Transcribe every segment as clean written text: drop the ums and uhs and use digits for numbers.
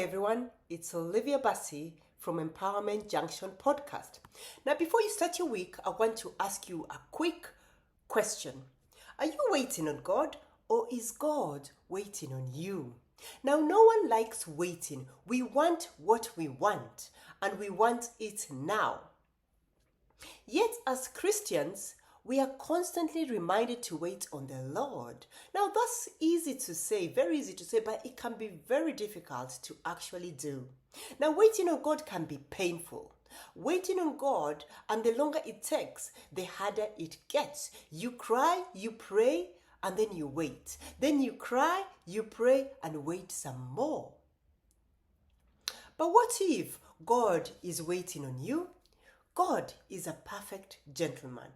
everyone, it's Olivia Bassi from Empowerment Junction Podcast. Now, before you start your week, I want to ask you a quick question. Are you waiting on God, or is God waiting on you? Now, no one likes waiting. We want what we want, and we want it now. Yet, as Christians, we are constantly reminded to wait on the Lord. Now, that's easy to say, very easy to say, but it can be very difficult to actually do. Now, waiting on God can be painful. Waiting on God, and the longer it takes, the harder it gets. You cry, you pray, and then you wait. Then you cry, you pray, and wait some more. But what if God is waiting on you? God is a perfect gentleman.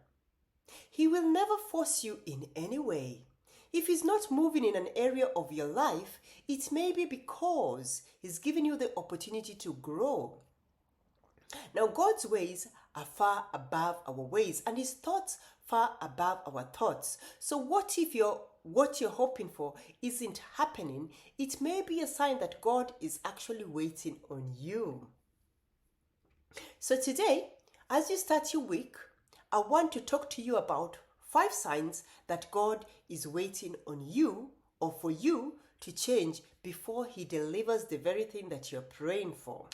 He will never force you in any way. If He's not moving in an area of your life, it may be because He's giving you the opportunity to grow. Now, God's ways are far above our ways, and His thoughts far above our thoughts. So what if what you're hoping for isn't happening? It may be a sign that God is actually waiting on you. So today, as you start your week, I want to talk to you about 5 signs that God is waiting on you or for you to change before He delivers the very thing that you're praying for.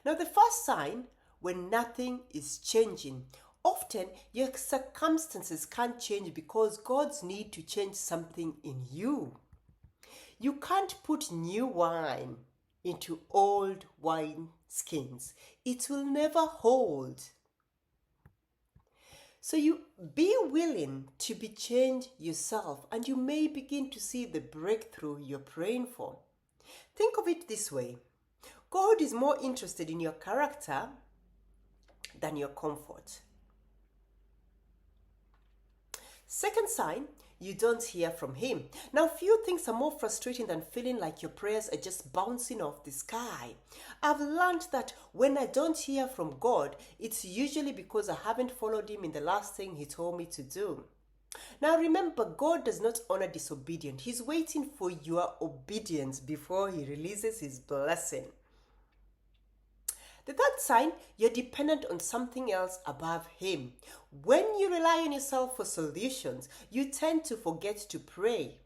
Now, the first sign, when nothing is changing. Often your circumstances can't change because God's need to change something in you. You can't put new wine into old wine skins. It will never hold. So you be willing to be changed yourself, and you may begin to see the breakthrough you're praying for. Think of it this way. God is more interested in your character than your comfort. Second sign, you don't hear from Him. Now, few things are more frustrating than feeling like your prayers are just bouncing off the sky. I've learned that when I don't hear from God, it's usually because I haven't followed Him in the last thing He told me to do. Now, remember, God does not honor disobedience. He's waiting for your obedience before He releases His blessing. The third sign, you're dependent on something else above Him. When you rely on yourself for solutions, you tend to forget to pray.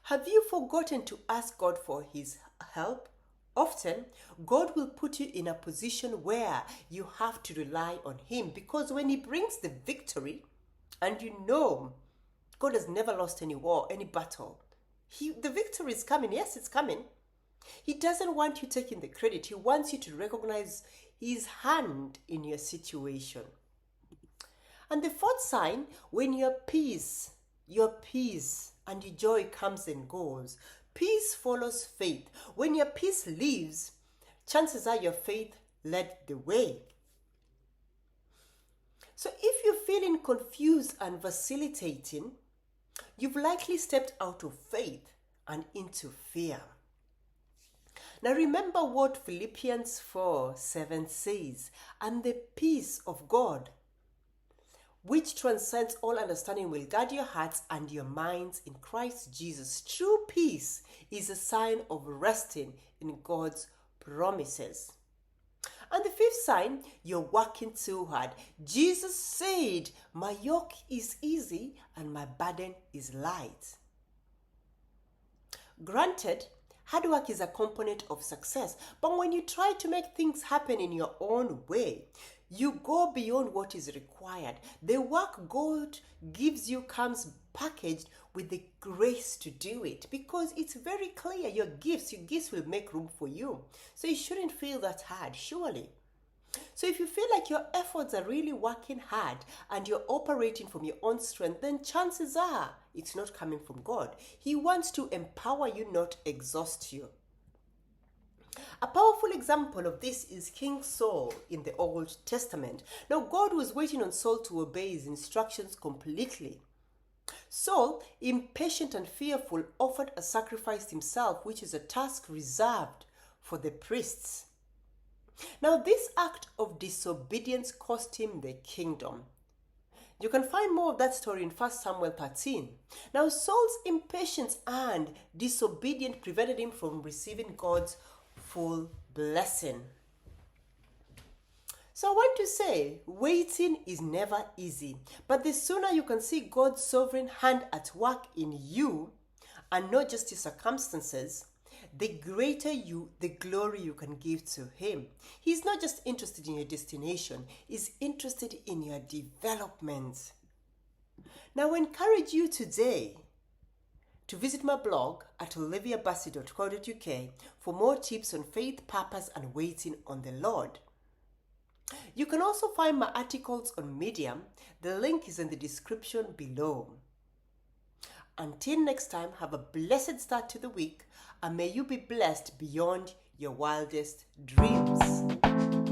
Have you forgotten to ask God for His help? Often, God will put you in a position where you have to rely on Him, because when He brings the victory, and you know God has never lost any war, any battle, the victory is coming. Yes, it's coming. He doesn't want you taking the credit. He wants you to recognize His hand in your situation. And the fourth sign, when your peace and your joy comes and goes. Peace follows faith. When your peace leaves, chances are your faith led the way. So if you're feeling confused and vacillating, you've likely stepped out of faith and into fear. Now remember what Philippians 4:7 says, and the peace of God, which transcends all understanding, will guard your hearts and your minds in Christ Jesus. True peace is a sign of resting in God's promises. And the fifth sign, you're working too hard. Jesus said, "My yoke is easy and my burden is light." Granted, hard work is a component of success, but when you try to make things happen in your own way, you go beyond what is required. The work God gives you comes packaged with the grace to do it, because it's very clear your gifts will make room for you. So you shouldn't feel that hard, surely. So if you feel like your efforts are really working hard and you're operating from your own strength, then chances are it's not coming from God. He wants to empower you, not exhaust you. A powerful example of this is King Saul in the Old Testament. Now, God was waiting on Saul to obey His instructions completely. Saul, impatient and fearful, offered a sacrifice himself, which is a task reserved for the priests. Now, this act of disobedience cost him the kingdom. You can find more of that story in 1 Samuel 13. Now, Saul's impatience and disobedience prevented him from receiving God's full blessing. So I want to say, waiting is never easy, but the sooner you can see God's sovereign hand at work in you and not just your circumstances, the greater the glory you can give to Him. He's not just interested in your destination, He's interested in your development. Now I encourage you today to visit my blog at oliviabassi.co.uk for more tips on faith, purpose, and waiting on the Lord. You can also find my articles on Medium. The link is in the description below. Until next time, have a blessed start to the week, and may you be blessed beyond your wildest dreams.